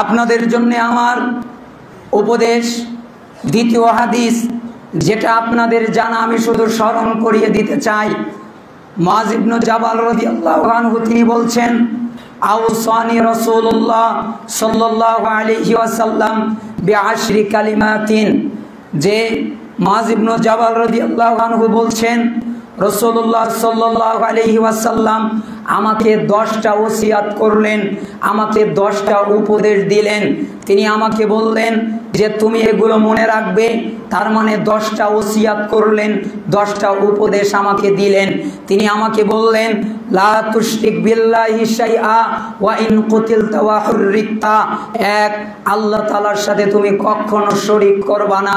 আপনাদের জন্য আমার উপদেশ দ্বিতীয় হাদিস, যেটা আপনাদের জানা আমি শুধু স্মরণ করিয়ে দিতে চাই। মুআয ইবনে জাবাল রাদিয়াল্লাহু আনহু তিনি বলছেন, আওসানি রাসূলুল্লাহ সাল্লাল্লাহু আলাইহি ওয়াসাল্লাম বিআশরি কালিমাতিন, যে মুআয ইবনে জাবাল রাদিয়াল্লাহু আনহু বলছেন রাসূলুল্লাহ সাল্লাল্লাহু আলাইহি ওয়াসাল্লাম আমাকে 10টা ওসিয়াত করলেন, আমাকে 10টা উপদেশ দিলেন। তিনি আমাকে বললেন যে তুমি এগুলো মনে রাখবে। তার মানে 10টা ওসিয়াত করলেন, 10টা উপদেশ আমাকে দিলেন। তিনি আমাকে বললেন, লা তুশরিক বিল্লাহি শাইআ ওয়া ইন কুতিলতা ওয়া হুররিকতা। এক, আল্লাহ তাআলার সাথে তুমি কখনো শরীক করবা না।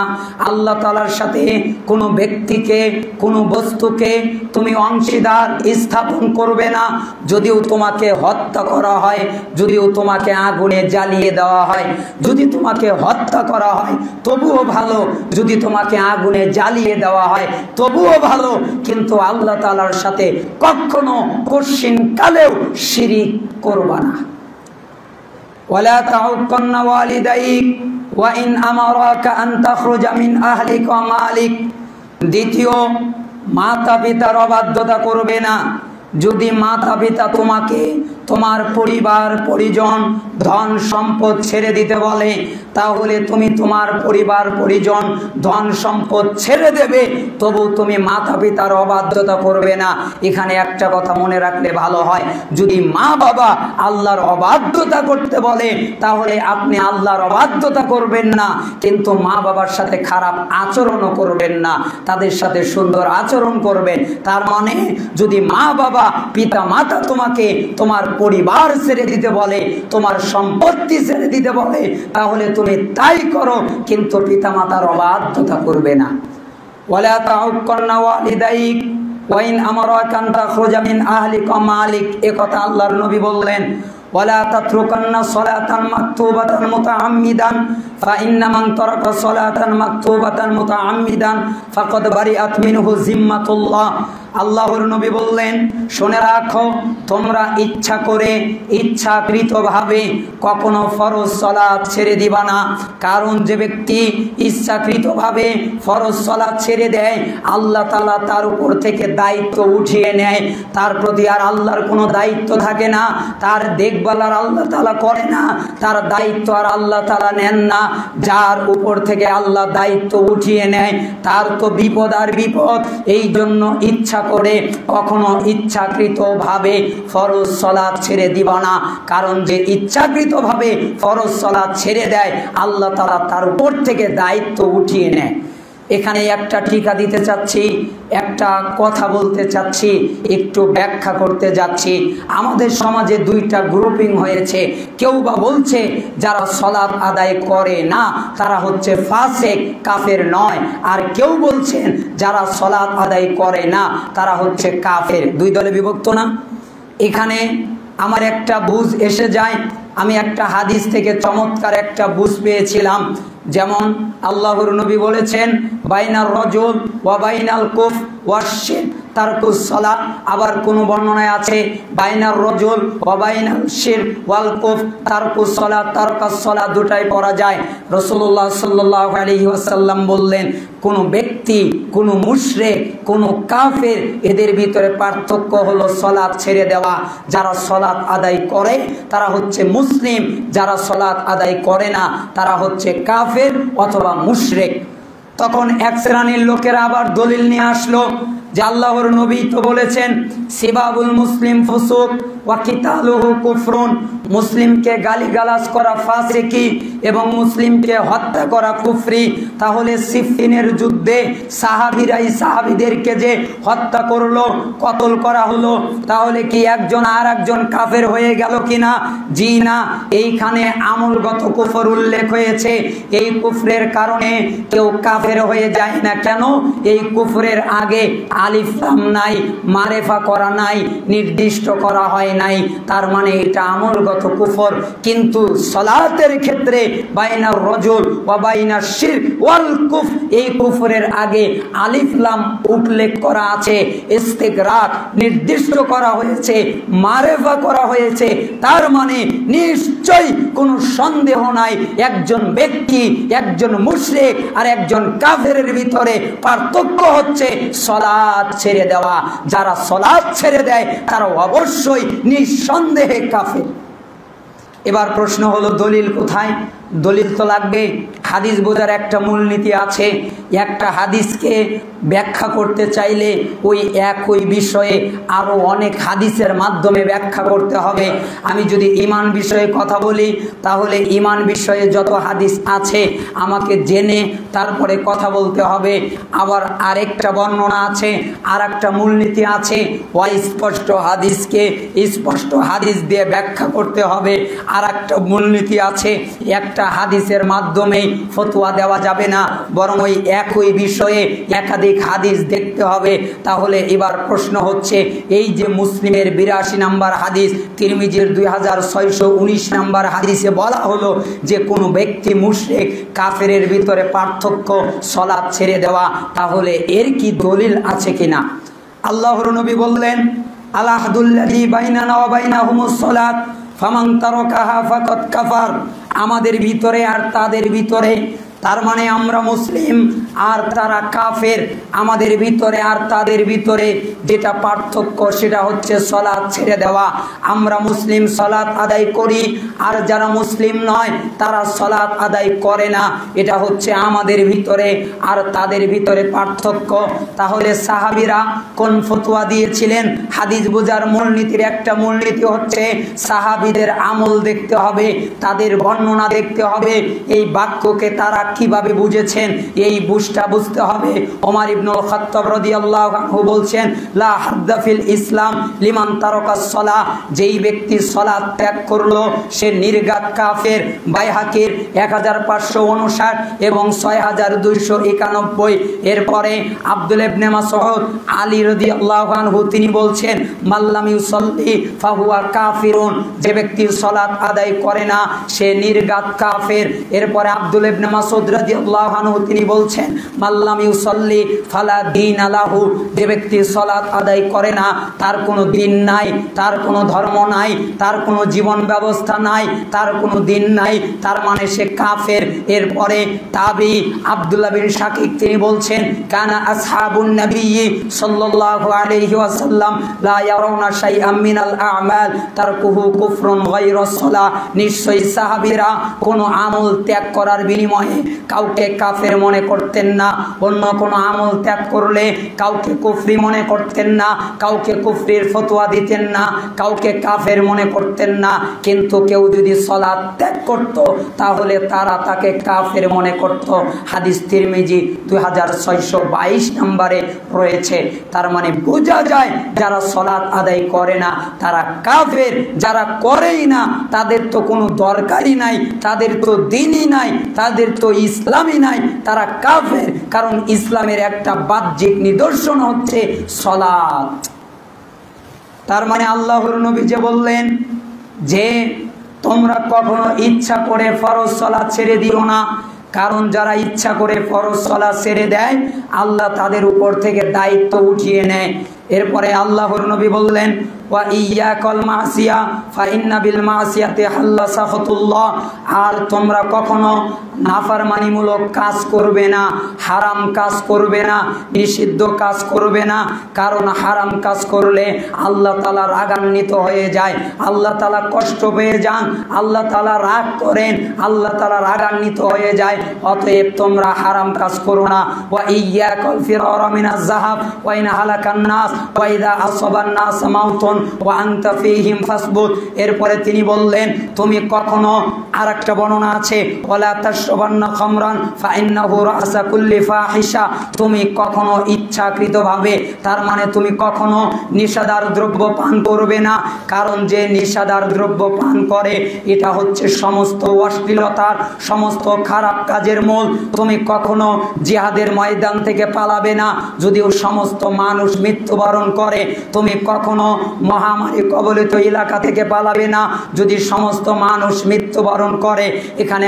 আল্লাহ তাআলার সাথে কোনো ব্যক্তিকে, কোনো বস্তুকে তুমি অংশীদার স্থাপন করবে না। যদিও তোমাকে হত্যা করা হয়, যদিও তোমাকে আগুনে জ্বালিয়ে দেওয়া হয়, যদি তোমাকে হত্যা করা হয় তবুও ভালো, যদি তোমাকে আগুনে জ্বালিয়ে দেওয়া হয় তবুও ভালো, কিন্তু আল্লাহ তাআলার সাথে কখনো কশিন কালেও শিরিক করবা না। ওয়ালা তাউক্কান্না ওয়ালিদাইক ওয়া ইন আমারাকা আন তাখরুজা মিন আহলিকা ওয়া মালিক। দ্বিতীয়, মাতা পিতার অবাধ্যতা করবে না। যদি মাতা পিতা তোমাকে তোমার পরিবার পরিজন ধন সম্পদ ছেড়ে দিতে বলে, তাহলে তুমি তোমার পরিবার পরিজন ধন সম্পদ ছেড়ে দেবে, তবু তুমি মাতা পিতার অবাধ্যতা করবে না। এখানে একটা কথা মনে রাখলে ভালো হয়, যদি মা বাবা আল্লাহর অবাধ্যতা করতে বলে তাহলে আপনি আল্লাহর অবাধ্যতা করবেন না, কিন্তু মা বাবার সাথে খারাপ আচরণও করবেন না, তাদের সাথে সুন্দর আচরণ করবেন। তার মানে যদি মা বাবা পিতা মাতা তোমাকে তোমার পরিবার ছেড়ে দিতে বলে, তোমার সম্পত্তি ছেড়ে দিতে বলে, তাহলে তুমি তাই করো, কিন্তু পিতা মাতার অবাধ্যতা করবে না। ওয়ালা তাউক্কান্না ওয়ালিদাইক ওয়া ইন আমারাকা আন তাখরুজা মিন আহলিকা ওয়া মালিক। এ কথা আল্লাহর নবী বললেন। ওয়ালা তাতরুকান্না সালাতান মাকতুবাতান মুতাআম্মিদান ফা ইন্না মান তারাকা সালাতান মাকতুবাতান মুতাআম্মিদান ফাকাদ বারিআত মিনহু জিম্মাতুল্লাহ। আল্লাহর নবী বললেন, শুনে রাখো, তোমরা ইচ্ছা করে ইচ্ছাকৃতভাবে কখনো ফরজ সালাত ছেড়ে দিবা না। কারণ যে ব্যক্তি ইচ্ছাকৃতভাবে ফরজ সালাত ছেড়ে দেয়, আল্লাহ তাআলা তার উপর থেকে দায়িত্ব উঠিয়ে নেয়। তার প্রতি আর আল্লাহর কোনো দায়িত্ব থাকে না, তার দেখভাল আর আল্লাহ তাআলা করে না, তার দায়িত্ব আর আল্লাহ তাআলা নেন না। যার উপর থেকে আল্লাহ দায়িত্ব উঠিয়ে নেয় তার তো বিপদ আর বিপদ। এই জন্য ইচ্ছা করে কখনো ইচ্ছাকৃতভাবে ফরজ সালাত ছেড়ে দিবা না। কারণ যে ইচ্ছাকৃতভাবে ফরজ সালাত ছেড়ে দেয়, আল্লাহ তাআলা তার উপর থেকে দায়িত্ব উঠিয়ে নেয়। এখানে একটা টিকা দিতে চাচ্ছি, একটা কথা বলতে চাচ্ছি, একটু ব্যাখ্যা করতে যাচ্ছি। আমাদের সমাজে দুইটা গ্রুপিং হয়েছে। কেউ বা বলছে যারা সালাত আদায় করে না তারা হচ্ছে ফাসিক, কাফের নয়। আর কেউ বলছেন যারা সালাত আদায় করে না তারা হচ্ছে কাফের। দুই দলে বিভক্ত না? এখানে আমার একটা বুঝ এসে যায়। আমি একটা হাদিস থেকে চমৎকার একটা বুঝ পেয়েছিলাম। যেমন আল্লাহর নবী বলেছেন, বাইনার রজুল ওয়া বাইনাল কুফর ওয়া শিরক তারকুস সালাত। আবার কোন বর্ণনায় আছে বাইনার রজুল ওয়া বাইনাল শিরক ওয়াল কুফর তারকুস সালাত, তারকাস সালাত দুটাই পড়া যায়। রাসূলুল্লাহ সাল্লাল্লাহু আলাইহি ওয়াসাল্লাম বললেন, কোন ব্যক্তি, কোন মুশরিক, কোন কাফের, এদের ভিতরে পার্থক্য হলো সালাত ছেড়ে দেওয়া। যারা সালাত আদায় করে তারা হচ্ছে মুসলিম, যারা সালাত আদায় করে না তারা হচ্ছে কাফের অথবা মুশরিক। তখন এক শ্রেণীর লোকেরা আবার দলিল নিয়ে আসলো যে আল্লাহর নবী তো বলেছেন সিবাবুল মুসলিম ফুসুক ওয়া কিতালুহু কুফরুন, মুসলিমকে গালিগালাজ করা ফাসিকি এবং মুসলিমকে হত্যা করা কুফরি। তাহলে সিফিনের যুদ্ধে সাহাবীরাই সাহাবীদেরকে যে হত্যা করলো, কতল করা হলো, তাহলে কি একজন আর একজন কাফের হয়ে গেল কিনা? জি না। এইখানে আমলগত কুফর উল্লেখ হয়েছে। এই কুফরের কারণে কেউ কাফের হয়ে যায় না। কেন? এই কুফরের আগে আলিফ লাম নাই, মারেফা করা নাই, নির্দিষ্ট করা হয় নাই, তার মানে এটা আমলগত কুফর। কিন্তু সলাতের ক্ষেত্রে বাইনার রজুল ওয়া বাইনার শিরক ওয়াল কুফর, এই কুফরের আগে আলিফ লাম উল্লেখ করা আছে, ইস্তিগরাক নির্দিষ্ট করা হয়েছে, মারেফা করা হয়েছে। তার মানে নিশ্চয়ই কোনো সন্দেহ নাই একজন ব্যক্তি, একজন মুশরিক আর একজন কাফেরের ভিতরে পার্থক্য হচ্ছে সালাত ছেড়ে দেওয়া। যারা সালাত ছেড়ে দেয় তারা অবশ্যই নিঃসন্দেহে কাফের। এবার প্রশ্ন হলো দলিল কোথায়? দলিল তো লাগবে। হাদিস বোঝার একটা মূলনীতি আছে। একটা হাদিসকে ব্যাখ্যা করতে চাইলে ওই একই বিষয়ে আরও অনেক হাদিসের মাধ্যমে ব্যাখ্যা করতে হবে। আমি যদি ঈমান বিষয়ে কথা বলি তাহলে ঈমান বিষয়ে যত হাদিস আছে আমাকে জেনে তারপরে কথা বলতে হবে। আবার আরেকটা বর্ণনা আছে, আর একটা মূলনীতি আছে, অস্পষ্ট হাদিসকে স্পষ্ট হাদিস দিয়ে ব্যাখ্যা করতে হবে। আর একটা মূলনীতি আছে, একটা হাদিসের মাধ্যমে ফতোয়া দেওয়া যাবে না, বরং ওই একই বিষয়ে একাধিক হাদিস দেখতে হবে। তাহলে এবার প্রশ্ন হচ্ছে, এই যে মুসলিমের 82 নম্বর হাদিস, তিরমিজির 2619 নম্বর হাদিসে বলা হলো যে কোনো ব্যক্তি মুশরিক কাফেরের ভিতরে পার্থক্য সালাত ছেড়ে দেওয়া, তাহলে এর কি দলিল আছে কিনা? আল্লাহর নবী বললেন, আলাহাদুল্লাযী বাইনানা ওয়া বাইনাহুমুস সালাত ফামান তারাকাহা ফাকাদ কাফার। আমাদের ভিতরে আর তাদের ভিতরে, তার মানে আমরা মুসলিম আর তারা কাফের, আমাদের ভিতরে আর তাদের ভিতরে যেটা পার্থক্য সেটা হচ্ছে সালাত ছেড়ে দেওয়া। আমরা মুসলিম সালাত আদায় করি আর যারা মুসলিম নয় তারা সালাত আদায় করে না, এটা হচ্ছে আমাদের ভিতরে আর তাদের ভিতরে পার্থক্য। তাহলে সাহাবীরা কোন ফতোয়া দিয়েছিলেন? হাদিস বোঝার মূলনীতির একটা মূলনীতি হচ্ছে সাহাবীদের আমল দেখতে হবে, তাদের বর্ণনা দেখতে হবে, এই বাক্যকে তারা কিভাবে বুঝেছেন এই বুঝটা বুঝতে হবে। ওমর ইবনুল খাত্তাব রাদিয়াল্লাহু আনহু বলছেন, লা হাদ্দা ফিল ইসলাম লিমান তারাকাস সালাহ, যেই ব্যক্তি সালাত ত্যাগ করলো সে নির্ঘাত কাফের। বাইহাকির 1559 এবং 6291। এরপরে আব্দুল ইবনে মাসউদ আলী রাদিয়াল্লাহু আনহু তিনি বলছেন, মাল্লাম ইউসাল্লি ফাহুয়া কাফিরুন, যে ব্যক্তি সালাত আদায় করে না সে নির্ঘাত কাফের। এরপরে আব্দুল ইবনে মাসউদ রাদিয়াল্লাহু আনহু তিনি বলছেন, মাল্লাম ইউসাল্লি ফালা দীন লাহু, যে ব্যক্তি সালাত আদায় করে না তার কোনো দিন নাই, তার কোনো ধর্ম নাই, তার কোনো জীবন ব্যবস্থা নাই, তার কোনো দিন নাই, তার মানে সে কাফের। এরপরে তাবি আব্দুল্লাহ বিন শাকিক তিনি বলছেন, কানা আসহাবুন নবী সাল্লাল্লাহু আলাইহি ওয়াসাল্লাম লা ইয়ারাউনা শাইআম মিনাল আ'মাল তারকুহু কুফরুন গায়রাস সালাহ, নিশ্চয়ই সাহাবীরা কোনো আমল ত্যাগ করার বিনিময়ে কাউকে কাফের মনে করতেন না, অন্য কোনো আমল ত্যাগ করলে কাউকে কুফরি মনে করতেন না, কাউকে কুফরির ফতোয়া দিতেন না, কাউকে কাফের মনে করতেন না। কিন্তু কেউ যদি সালাত ত্যাগ করত তাহলে তারা তাকে কাফের মনে করত। হাদিস তিরমিজি 2622 নম্বরে রয়েছে। তার মানে বোঝা যায় যারা সালাত আদায় করে না তারা কাফের, যারা করেই না তাদের তো কোনো দরকারই নাই, তাদের তো দ্বীনই নাই, তাদের তো ইসলামই নাই, তারা কাফের। কারণ ইসলামের একটা বাহ্যিক নিদর্শন হচ্ছে সালাত। তার মানে আল্লাহর নবী যে বললেন যে তোমরা কখনো ইচ্ছা করে ফরজ সালাত ছেড়ে দিও না, কারণ যারা ইচ্ছা করে ফরজ সালাত ছেড়ে দেয় আল্লাহ তাদের উপর থেকে দায়িত্ব উঠিয়ে নেয়। এরপরে আল্লাহর নবী বললেন, ওয়া ইয়াকাল মাসিয়া ফা ইন্না বিল মাসিয়াতি হাল্লা সাখাতুল্লাহ, আর তোমরা কখনো নাফরমানিমূলক কাজ করবে না, হারাম কাজ করবে না, নিষিদ্ধ কাজ করবে না, কারণ হারাম কাজ করলে আল্লাহ তাআলা রাগান্বিত হয়ে যায়, আল্লাহ তাআলা কষ্ট পেয়ে যান, আল্লাহ তাআলা রাগ করেন, আল্লাহ তাআলা রাগান্বিত হয়ে যায়। অতএব তোমরা হারাম কাজ করো না। ওয়া ইয়াকাল ফিরারা মিনাজ যাহাব ওয়া ইন হালাকান নাস ওয়া ইযা আসাবান নাস মাউতুন ওয়া আনতা ফীহিম ফাসবুত। এরপরে তিনি বললেন, তুমি কখনো, আরেকটা বর্ণনা আছে, ওয়ালা তাশরাবান্না খামরান ফা ইন্নাহু রাসা কুল্লি ফাহিশা, তুমি কখনো ইচ্ছাকৃতভাবে, তার মানে তুমি কখনো নিষাদার দ্রব্য পান করবে না, কারণ যে নিষাদার দ্রব্য পান করে এটা হচ্ছে সমস্ত অশ্লীলতার, সমস্ত খারাপ কাজের মূল। তুমি কখনো জিহাদের ময়দান থেকে পালাবে না, যদিও সমস্ত মানুষ মৃত্যুবরণ মৃত্যুবরণ করে, তুমি কখনো মহামারী কবলিত এলাকা থেকে পালাবে না। যদি সমস্ত মানুষ মৃত্যুবরণ করে, এখানে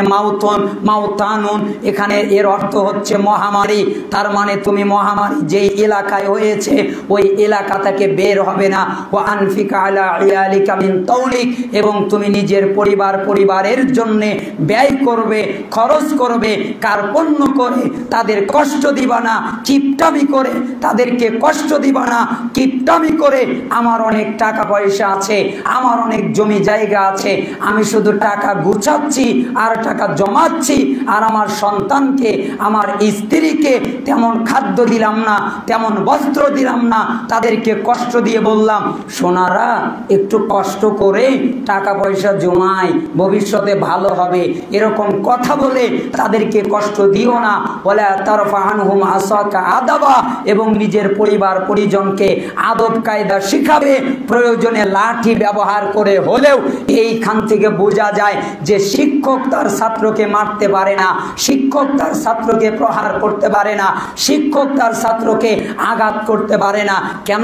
মাউতানুন, এখানে এর অর্থ হচ্ছে মহামারী। তার মানে তুমি মহামারী যেই এলাকায় হয়েছে ওই এলাকা থেকে বের হবে না। ওয়া আনফিকা আলা ইয়ালিকা মিন তাওলিক, এবং তুমি নিজের পরিবারের জন্য ব্যয় করবে, খরচ করবে, কার্পণ্য করে তাদের কষ্ট দিবা না, কিপটামি করে তাদেরকে কষ্ট দিবা না, কিপটামি করে আমার অনেক টাকা পয়সা আছে, আমার অনেক জমি জায়গা আছে, আমি শুধু টাকা গুছাচ্ছি আর টাকা জমাচ্ছি, আর আমার সন্তানকে আমার স্ত্রীকে তেমন খাদ্য দিলাম না, তেমন বস্ত্র দিলাম না, তাদেরকে কষ্ট দিয়ে বললাম সোনারা একটু কষ্ট করে টাকা পয়সা জমাই, ভবিষ্যতে ভালো হবে, এরকম কথা বলে তাদেরকে কষ্ট দিও না। ওয়ালা তারফা আনহুম আসাকা আদাবা, এবং নিজের পরিজনকে আদব কায়দা শিখাবে, প্রয়োজনে লাঠি ব্যবহার করে হলেও। এইখান থেকে বোঝা যায় যে শিক্ষক তার ছাত্রকে মারতে পারে না, শিক্ষক তার ছাত্রকে প্রহার করতে পারে না, শিক্ষক তার ছাত্রকে আঘাত করতে পারে না। কেন?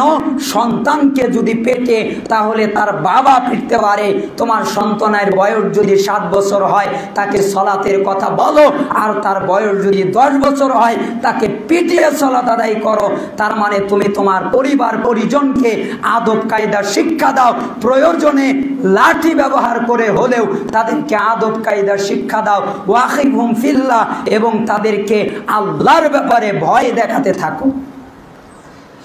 সন্তানকে যদি পেটে, তাহলে তার বাবা পিটতে পারে। তোমার সন্তানের বয়স যদি 7 বছর হয়, তাকে সলাতের কথা বলো, আর তার বয়স যদি 10 বছর হয়, তাকে পিটিয়ে সলাত আদায় করো। তার মানে তুমি তোমার পরিজনকে আদব কায়দা শিক্ষা দাও, প্রয়োজনে লাঠি ব্যবহার করে হলেও তাদেরকে আদব কায়দা শিক্ষা দাও। ওয়াখিবহুম ফিল্লাহ, এবং তাদেরকে আল্লাহর ব্যাপারে ভয় দেখাতে থাকো।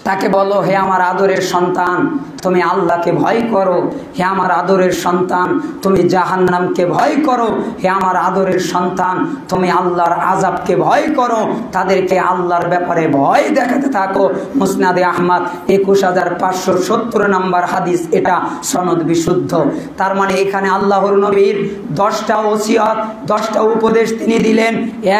তাকে বলো, হে আমার আদরের সন্তান, তুমি আল্লাহকে ভয় করো। হে আমার আদরের সন্তান, তুমি জাহান্নামকে ভয় করো। হে আমার আদরের সন্তান, তুমি আল্লাহর আযাবকে ভয় করো। তাদেরকে আল্লাহর ব্যাপারে ভয় দেখাতে থাকো। মুসনাদে আহমদ 21570 নম্বর হাদিস, এটা সনদ বিশুদ্ধ। তার মানে এখানে আল্লাহর নবীর 10টা ওসিয়ত, 10টা উপদেশ তিনি দিলেন।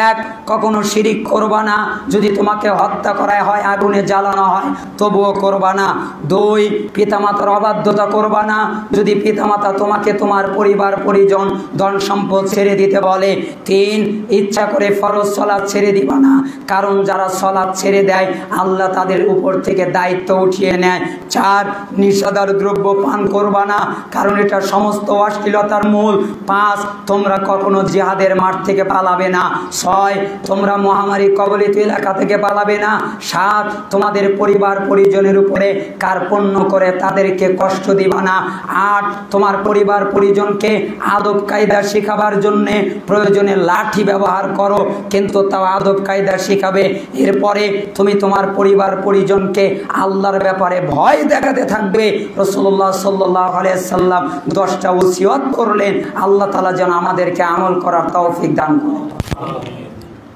1, কখনো শিরিক করবা না, যদি তোমাকে হত্যা করা হয়, আগুনে জ্বালানো হয়, তবুও করবা না। 2, পিতামাতার অবাধ্যতা করবা না, যদি পিতামাতা তোমাকে তোমার পরিজন ধন সম্পদ ছেড়ে দিতে বলে। 3, ইচ্ছা করে ফরজ সালাত ছেড়ে দিবা না, কারণ যারা সালাত ছেড়ে দেয় আল্লাহ তাদের উপর থেকে দায়িত্ব উঠিয়ে নেয়। 4, নিষেধার দ্রব্য পান করবা না, কারণ এটা সমস্ত অশ্লীলতার মূল। 5, তোমরা কখনো জিহাদের মাঠ থেকে পালাবে না। 6, তোমরা মহামারী কবলিত এলাকা থেকে পালাবে না। 7, তোমাদের পরিজনের উপরে কার্পণ্য করে তাদেরকে কষ্ট দিবা না। 8, তোমার পরিজনকে আদব কায়দা শিখাবার জন্য প্রয়োজনে লাঠি ব্যবহার করো, কিন্তু তাও আদব কায়দা শিখাবে। এরপরে তুমি তোমার পরিজনকে আল্লাহর ব্যাপারে ভয় দেখাতে থাকবে। রাসূলুল্লাহ সাল্লাল্লাহু আলাইহি সাল্লাম 10টা ওসিয়ত করলেন। আল্লাহ তাআলা যেন আমাদেরকে আমল করার তৌফিক দান করেন।